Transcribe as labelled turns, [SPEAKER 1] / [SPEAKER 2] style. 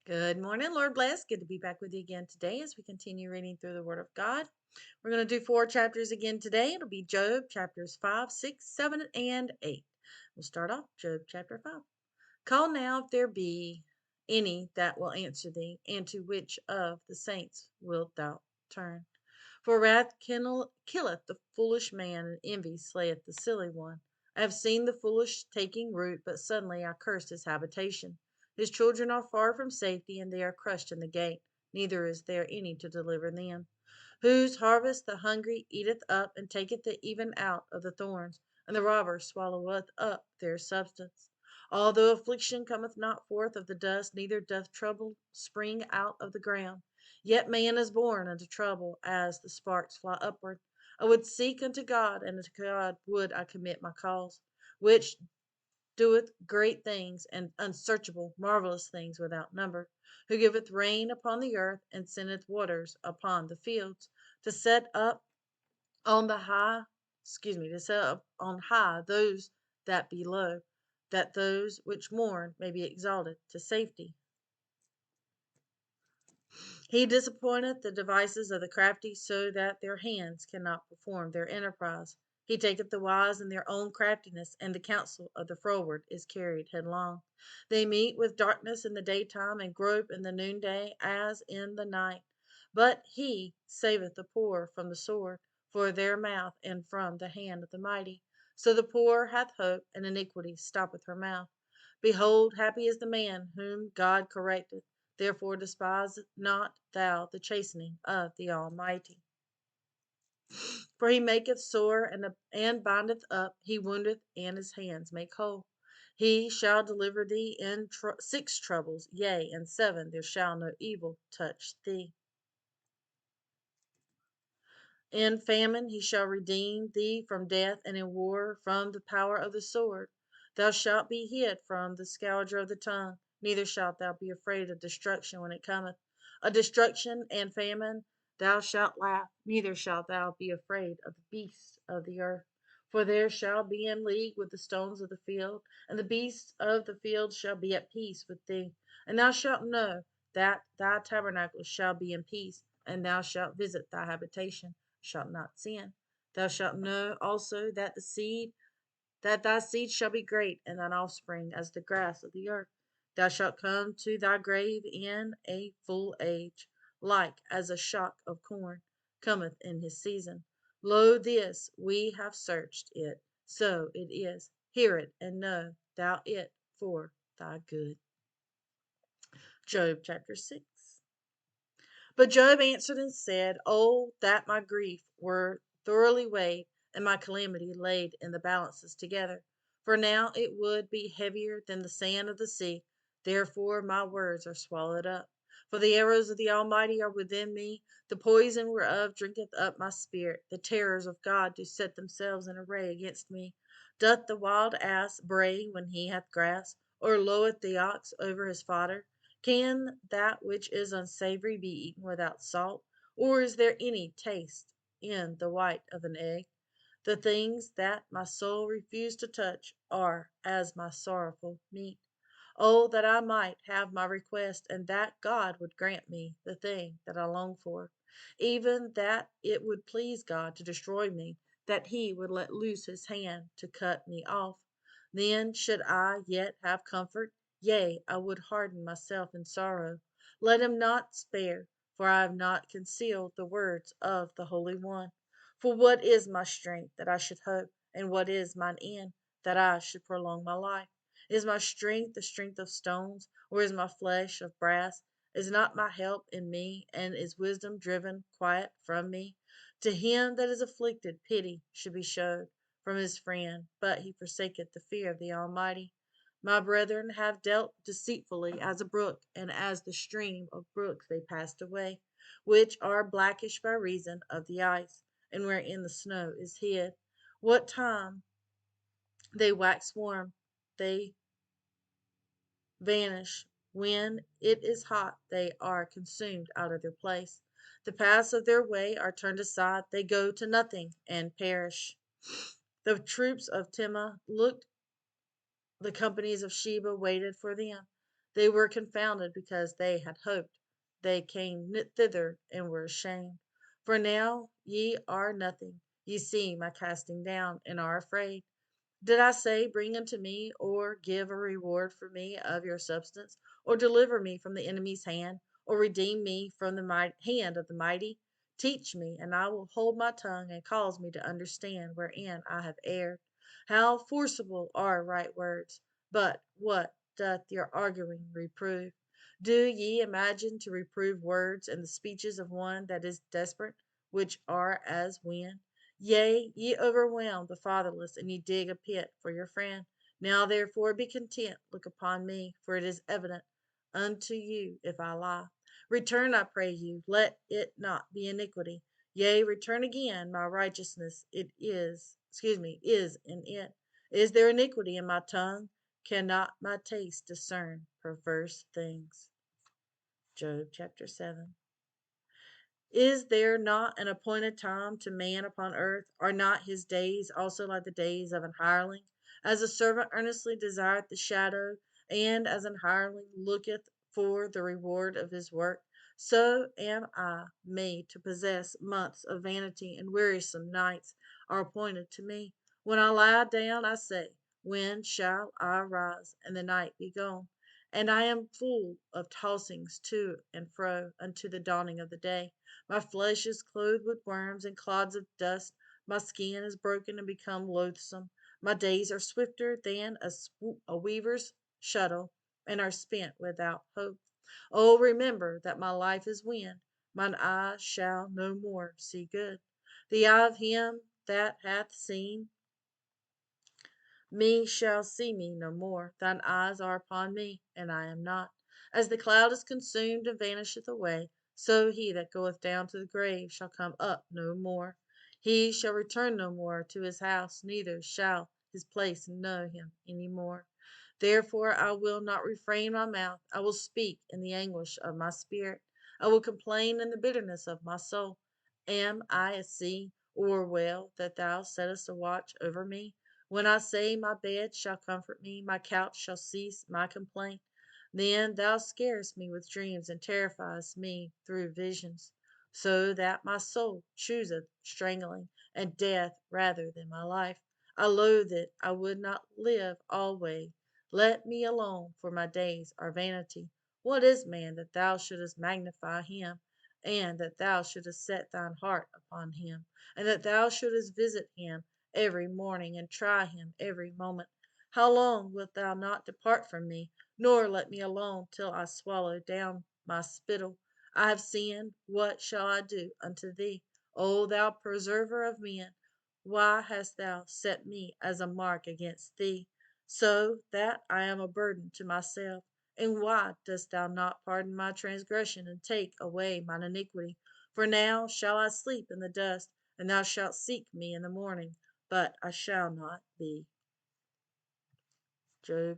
[SPEAKER 1] Good morning, Lord bless. Good to be back with you again today as we continue reading through the Word of God. We're going to do 4 chapters again today. It'll be Job chapters 5, 6, 7, and 8. We'll start off Job chapter 5. Call now if there be any that will answer thee, and to which of the saints wilt thou turn? For wrath killeth the foolish man, and envy slayeth the silly one. I have seen the foolish taking root, but suddenly I cursed his habitation. His children are far from safety, and they are crushed in the gate, neither is there any to deliver them. Whose harvest the hungry eateth up, and taketh it even out of the thorns, and the robber swalloweth up their substance. Although affliction cometh not forth of the dust, neither doth trouble spring out of the ground, yet man is born unto trouble as the sparks fly upward. I would seek unto God, and unto God would I commit my cause, which doeth great things and unsearchable, marvelous things without number, who giveth rain upon the earth and sendeth waters upon the fields, to set up on the high, to set up on high those that be low, that those which mourn may be exalted to safety. He disappointeth the devices of the crafty, so that their hands cannot perform their enterprise. He taketh the wise in their own craftiness, and the counsel of the froward is carried headlong. They meet with darkness in the daytime, and grope in the noonday as in the night. But he saveth the poor from the sword, for their mouth, and from the hand of the mighty. So the poor hath hope, and iniquity stoppeth her mouth. Behold, happy is the man whom God correcteth. Therefore despise not thou the chastening of the Almighty. For he maketh sore and bindeth up, he woundeth, and his hands make whole. He shall deliver thee in 6 troubles, yea, in 7 there shall no evil touch thee. In famine he shall redeem thee from death, and in war from the power of the sword. Thou shalt be hid from the scourger of the tongue, neither shalt thou be afraid of destruction when it cometh. A destruction and famine thou shalt laugh, neither shalt thou be afraid of the beasts of the earth. For there shall be in league with the stones of the field, and the beasts of the field shall be at peace with thee. And thou shalt know that thy tabernacle shall be in peace, and thou shalt visit thy habitation, shalt not sin. Thou shalt know also that thy seed shall be great, and thine offspring as the grass of the earth. Thou shalt come to thy grave in a full age, like as a shock of corn cometh in his season. Lo, this we have searched it, so it is. Hear it, and know thou it for thy good. Job chapter 6. But Job answered and said, Oh, that my grief were thoroughly weighed, and my calamity laid in the balances together. For now it would be heavier than the sand of the sea. Therefore my words are swallowed up. For the arrows of the Almighty are within me. The poison whereof drinketh up my spirit. The terrors of God do set themselves in array against me. Doth the wild ass bray when he hath grass, or loweth the ox over his fodder? Can that which is unsavory be eaten without salt? Or is there any taste in the white of an egg? The things that my soul refused to touch are as my sorrowful meat. Oh, that I might have my request, and that God would grant me the thing that I long for. Even that it would please God to destroy me, that he would let loose his hand to cut me off. Then should I yet have comfort. Yea, I would harden myself in sorrow. Let him not spare, for I have not concealed the words of the Holy One. For what is my strength that I should hope, and what is mine end that I should prolong my life? Is my strength the strength of stones, or is my flesh of brass? Is not my help in me, and is wisdom driven quiet from me? To him that is afflicted, pity should be showed from his friend, but he forsaketh the fear of the Almighty. My brethren have dealt deceitfully as a brook, and as the stream of brooks they passed away, which are blackish by reason of the ice, and wherein the snow is hid. What time they wax warm, they vanish. When it is hot, they are consumed out of their place. The paths of their way are turned aside. They go to nothing and perish. The troops of Timnah looked, the companies of Sheba waited for them. They were confounded because they had hoped. They came thither and were ashamed. For now ye are nothing. Ye see my casting down, and are afraid. Did I say, bring unto me, or give a reward for me of your substance, or deliver me from the enemy's hand, or redeem me from the hand of the mighty? Teach me, and I will hold my tongue, and cause me to understand wherein I have erred. How forcible are right words! But what doth your arguing reprove? Do ye imagine to reprove words and the speeches of one that is desperate, which are as wind? Yea, ye overwhelm the fatherless, and ye dig a pit for your friend. Now therefore be content, look upon me, for it is evident unto you if I lie. Return, I pray you, let it not be iniquity. Yea, return again, my righteousness is in it. Is there iniquity in my tongue? Cannot my taste discern perverse things? Job chapter 7. Is there not an appointed time to man upon earth? Are not his days also like the days of an hireling? As a servant earnestly desireth the shadow, and as an hireling looketh for the reward of his work, so am I made to possess months of vanity, and wearisome nights are appointed to me. When I lie down, I say, when shall I rise, and the night be gone? And I am full of tossings to and fro unto the dawning of the day. My flesh is clothed with worms and clods of dust. My skin is broken and become loathsome. My days are swifter than a weaver's shuttle, and are spent without hope. Oh, remember that my life is wind. Mine eye shall no more see good. The eye of him that hath seen me shall see me no more. Thine eyes are upon me, and I am not. As the cloud is consumed and vanisheth away, so he that goeth down to the grave shall come up no more. He shall return no more to his house, neither shall his place know him any more. Therefore I will not refrain my mouth. I will speak in the anguish of my spirit. I will complain in the bitterness of my soul. Am I a sea or well that thou settest a watch over me? When I say my bed shall comfort me, my couch shall cease my complaint, then thou scarest me with dreams and terrifiest me through visions, so that my soul chooseth strangling and death rather than my life. I loathe it, I would not live alway. Let me alone, for my days are vanity. What is man that thou shouldest magnify him, and that thou shouldest set thine heart upon him, and that thou shouldest visit him every morning, and try him every moment? How long wilt thou not depart from me, nor let me alone till I swallow down my spittle? I have sinned, what shall I do unto thee? O thou preserver of men, why hast thou set me as a mark against thee, so that I am a burden to myself? And why dost thou not pardon my transgression, and take away mine iniquity? For now shall I sleep in the dust, and thou shalt seek me in the morning, but I shall not be. Job